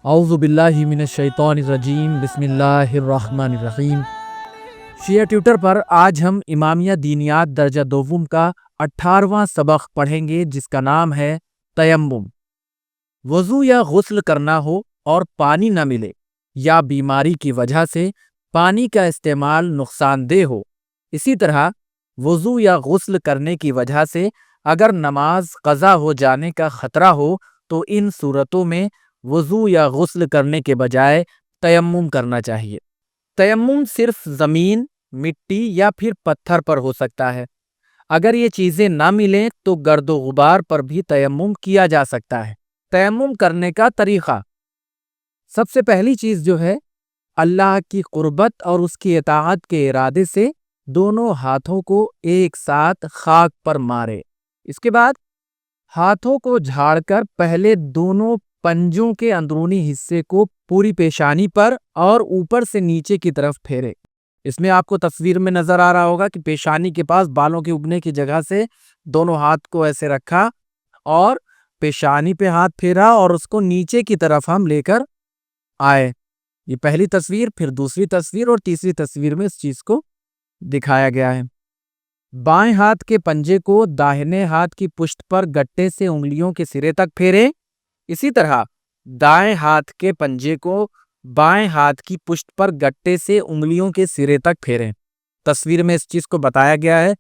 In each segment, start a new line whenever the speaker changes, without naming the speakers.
اعوذ باللہ من الشیطان الرجیم بسم اللہ الرحمن الرحیم۔ شیعہ ٹیوٹر پر آج ہم امامیہ دینیات درجہ دوم کا 18واں سبق پڑھیں گے، جس کا نام ہے تیمم۔ وضو یا غسل کرنا ہو اور پانی نہ ملے یا بیماری کی وجہ سے پانی کا استعمال نقصان دہ ہو، اسی طرح وضو یا غسل کرنے کی وجہ سے اگر نماز قضا ہو جانے کا خطرہ ہو تو ان صورتوں میں وضو یا غسل کرنے کے بجائے تیمم کرنا چاہیے۔ تیمم صرف زمین، مٹی یا پھر پتھر پر ہو سکتا ہے۔ اگر یہ چیزیں نہ ملیں تو گرد و غبار پر بھی تیمم کیا جا سکتا ہے۔ تیمم کرنے کا طریقہ: سب سے پہلی چیز جو ہے، اللہ کی قربت اور اس کی اطاعت کے ارادے سے دونوں ہاتھوں کو ایک ساتھ خاک پر مارے۔ اس کے بعد ہاتھوں کو جھاڑ کر پہلے دونوں پنجوں کے اندرونی حصے کو پوری پیشانی پر اور اوپر سے نیچے کی طرف پھیرے۔ اس میں آپ کو تصویر میں نظر آ رہا ہوگا کہ پیشانی کے پاس بالوں کے اگنے کی جگہ سے دونوں ہاتھ کو ایسے رکھا اور پیشانی پہ ہاتھ پھیرا اور اس کو نیچے کی طرف ہم لے کر آئے۔ یہ پہلی تصویر، پھر دوسری تصویر اور تیسری تصویر میں اس چیز کو دکھایا گیا ہے۔ بائیں ہاتھ کے پنجے کو داہنے ہاتھ کی پشت پر گٹے سے انگلیوں کے سرے تک پھیرے۔ اسی طرح دائیں ہاتھ کے پنجے کو بائیں ہاتھ کی پشت پر گٹے سے انگلیوں کے سرے تک پھیریں۔ تصویر میں اس چیز کو بتایا گیا ہے۔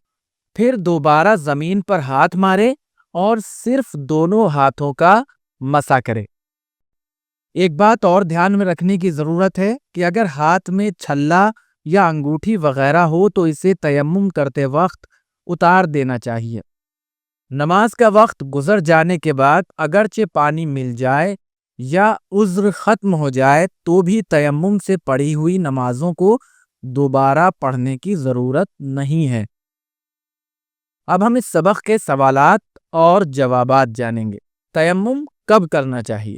پھر دوبارہ زمین پر ہاتھ مارے اور صرف دونوں ہاتھوں کا مسح کرے۔ ایک بات اور دھیان میں رکھنے کی ضرورت ہے کہ اگر ہاتھ میں چھلا یا انگوٹھی وغیرہ ہو تو اسے تیمم کرتے وقت اتار دینا چاہیے۔ نماز کا وقت گزر جانے کے بعد اگرچہ پانی مل جائے یا عذر ختم ہو جائے تو بھی تیمم سے پڑھی ہوئی نمازوں کو دوبارہ پڑھنے کی ضرورت نہیں ہے۔ اب ہم اس سبق کے سوالات اور جوابات جانیں گے۔ تیمم کب کرنا چاہیے؟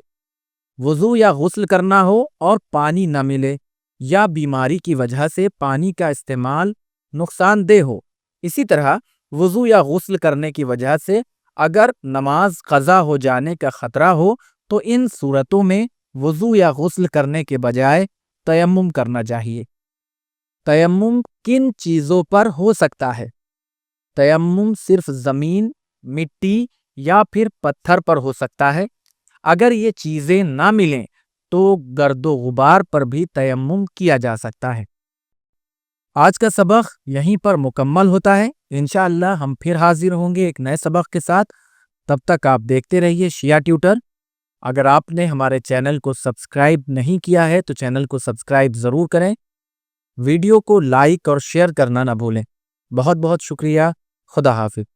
وضو یا غسل کرنا ہو اور پانی نہ ملے یا بیماری کی وجہ سے پانی کا استعمال نقصان دہ ہو، اسی طرح وضو یا غسل کرنے کی وجہ سے اگر نماز قضا ہو جانے کا خطرہ ہو تو ان صورتوں میں وضو یا غسل کرنے کے بجائے تیمم کرنا چاہیے۔ تیمم کن چیزوں پر ہو سکتا ہے؟ تیمم صرف زمین، مٹی یا پھر پتھر پر ہو سکتا ہے۔ اگر یہ چیزیں نہ ملیں تو گرد و غبار پر بھی تیمم کیا جا سکتا ہے۔ آج کا سبق یہیں پر مکمل ہوتا ہے۔ انشاءاللہ ہم پھر حاضر ہوں گے ایک نئے سبق کے ساتھ۔ تب تک آپ دیکھتے رہیے شیعہ ٹیوٹر۔ اگر آپ نے ہمارے چینل کو سبسکرائب نہیں کیا ہے تو چینل کو سبسکرائب ضرور کریں۔ ویڈیو کو لائک اور شیئر کرنا نہ بھولیں۔ بہت بہت شکریہ۔ خدا حافظ۔